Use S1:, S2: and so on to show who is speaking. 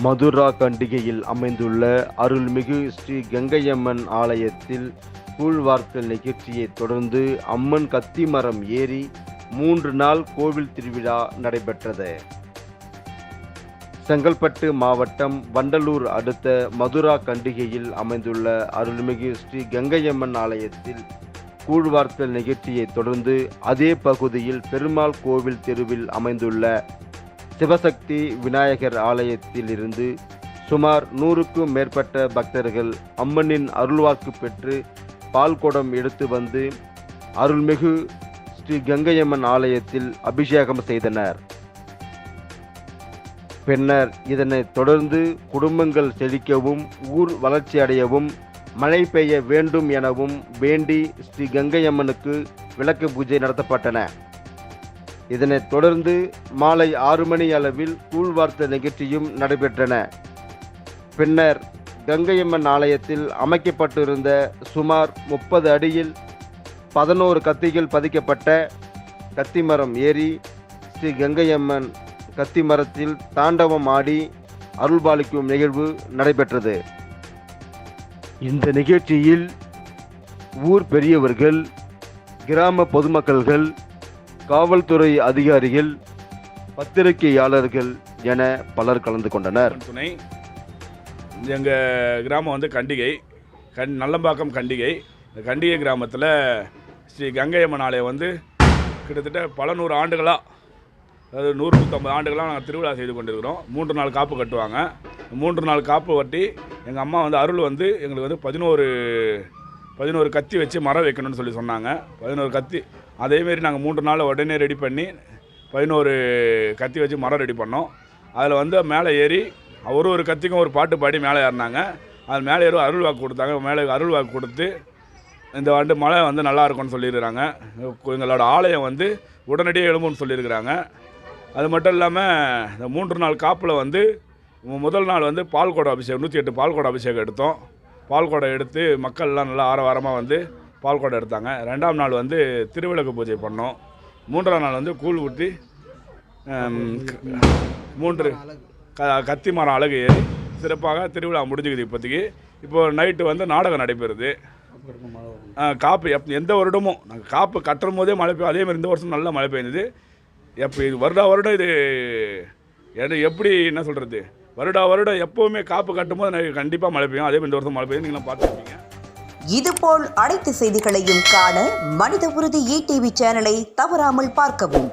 S1: மதுரா கண்டிகையில் அமைந்துள்ள அருள்மிகு ஸ்ரீ கங்கையம்மன் ஆலயத்தில் கூழ்வார்த்தல் நிகழ்ச்சியை தொடர்ந்து அம்மன் கத்திமரம் ஏறி 3 நாள் கோவில் திருவிழா நடைபெற்றது. செங்கல்பட்டு மாவட்டம் வண்டலூர் அடுத்த மதுரா கண்டிகையில் அமைந்துள்ள அருள்மிகு ஸ்ரீ கங்கையம்மன் ஆலயத்தில் கூழ்வார்த்தல் நிகழ்ச்சியை தொடர்ந்து அதே பகுதியில் பெருமாள் கோவில் தெருவில் அமைந்துள்ள சிவசக்தி விநாயகர் ஆலயத்தில் இருந்து சுமார் 100க்கும் மேற்பட்ட பக்தர்கள் அம்மனின் அருள்வாக்கு பெற்று பால்குடம் எடுத்து வந்து அருள்மிகு ஸ்ரீ கங்கையம்மன் ஆலயத்தில் அபிஷேகம் செய்தனர். பின்னர் இதனைத் தொடர்ந்து குடும்பங்கள் செழிக்கவும் ஊர் வளர்ச்சியடையவும் மழை பெய்ய வேண்டும் எனவும் வேண்டி ஸ்ரீ கங்கையம்மனுக்கு விளக்கு பூஜை நடத்தப்பட்டன. இதனைத் தொடர்ந்து மாலை 6 மணி அளவில் கூழ்வார்த்த நிகழ்ச்சியும் நடைபெற்றன. பின்னர் கங்கையம்மன் ஆலயத்தில் அமைக்கப்பட்டிருந்த சுமார் 30 அடியில் 11 கத்திகள் பதிக்கப்பட்ட கத்திமரம் ஏறி ஸ்ரீ கங்கையம்மன் கத்திமரத்தில் தாண்டவம் ஆடி அருள்பாலிக்கும் நிகழ்வு நடைபெற்றது. இந்த நிகழ்ச்சியில் ஊர் பெரியவர்கள், கிராம பொதுமக்கள்கள், காவல்துறை அதிகாரிகள், பத்திரிகையாளர்கள் என பலர் கலந்து கொண்டனர்.
S2: துணை எங்கள் கிராமம் வந்து கண்டிகை நல்லம்பாக்கம் கண்டிகை. இந்த கண்டிகை கிராமத்தில் ஸ்ரீ கங்கையம்மன் ஆலயம் வந்து கிட்டத்தட்ட பல 100 ஆண்டுகளாக, அதாவது 100-150 ஆண்டுகளாக நாங்கள் திருவிழா செய்து கொண்டிருக்கிறோம். 3 நாள் காப்பு கட்டுவாங்க. 3 நாள் காப்பு வட்டி எங்கள் அம்மா வந்து அருள் வந்து எங்களுக்கு வந்து 11 கத்தி வச்சு மரம் வைக்கணும்னு சொல்லி சொன்னாங்க. 11 கத்தி அதேமாரி நாங்கள் 3 நாள் உடனே ரெடி பண்ணி 11 கத்தி வச்சு மரம் ரெடி பண்ணோம். அதில் வந்து மேலே ஏறி ஒரு கத்திக்கும் ஒரு பாட்டு பாடி மேலே ஏறினாங்க. அது மேலே ஏறி அருள்வாக்கு கொடுத்தாங்க. மேலே அருள்வாக்கு கொடுத்து இந்த ஆண்டு மழை வந்து நல்லா இருக்கும்னு சொல்லியிருக்கிறாங்க. எங்களோட ஆலயம் வந்து உடனடியாக எழும்புன்னு சொல்லியிருக்கிறாங்க. அது மட்டும் இல்லாமல் இந்த 3 நாள் காப்பில் வந்து முதல் நாள் வந்து பால்குடம் அபிஷேகம் 108 பால்குடம் அபிஷேகம் எடுத்தோம். பால்குடம் எடுத்து மக்கள்லாம் நல்லா ஆரவாரமாக வந்து பால்குடம் எடுத்தாங்க. 2ஆம் நாள் வந்து திருவிளக்கு பூஜை பண்ணோம். 3ஆம் நாள் வந்து கூழ் ஊற்றி 3 கத்தி மரம் அழகு ஏறி சிறப்பாக திருவிழா முடிஞ்சுக்குது. இப்போது நைட்டு வந்து நாடகம் நடைபெறுது. காப்பு எந்த வருடமும் நாங்கள் காப்பு கட்டுற போதே மழை பெய்யும். அதேமாதிரி இந்த வருஷம் நல்லா மழை பெய்யுது. இது வருடம் இது எப்படி என்ன சொல்கிறது, வருடம் எப்போவுமே காப்பு கட்டும்போது கண்டிப்பாக மழை பெய்யும். அதே மாதிரி இந்த வருஷம் மழை பெய்யும். நீங்களும் பார்த்துருப்பீங்க.
S3: இதுபோல் அனைத்து செய்திகளையும் காண மனித உறுதி ETV சேனலை தவறாமல் பார்க்கவும்.